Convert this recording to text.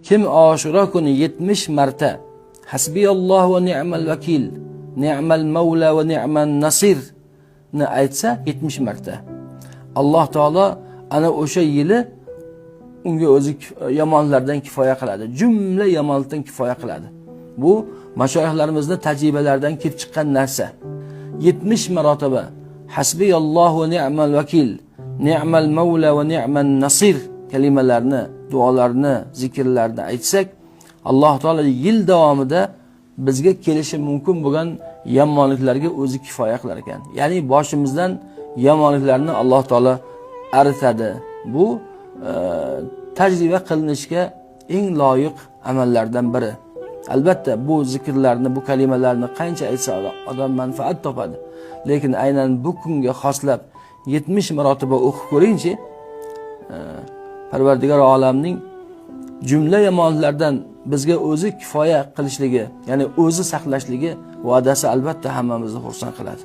Kim Oshura kuni 70 marta Hasbiyallohu va ni'mal vakil, ni'mal mavla va ni'man nasir ni aytsa 70 marta, Alloh taolo ana o'sha yili unga o'zi yomonlardan kifoya qiladi. Jumla yomonlikdan kifoya qiladi. Bu mashoyixlarimizning tajribalaridan kelib chiqqan narsa. 70 marotaba Hasbiyallohu va ni'mal vakil, ni'mal mavla va ni'man nasir kalimalarni, duolarni, zikrlarni aytsak, Alloh taolo yil davomida bizga kelishi mumkin bo'lgan yomonliklarga o'zi kifoya qilar ekan. Ya'ni boshimizdan yomonliklarni Alloh taolo aritadi. Bu tajriba qilinishga eng loyiq amallardan biri. Albatta bu zikrlarni, bu kalimalarni qancha aytsa odam manfaat topadi. Lekin aynan bu kunga xoslab 70 marotaba o'qib ko'ringchi, Parvardigor olamning jumla yomonlardan bizga o'zi kifoya qilishligi, ya'ni o'zi saqlashligi va'dasi albatta hammamizni xursand qiladi.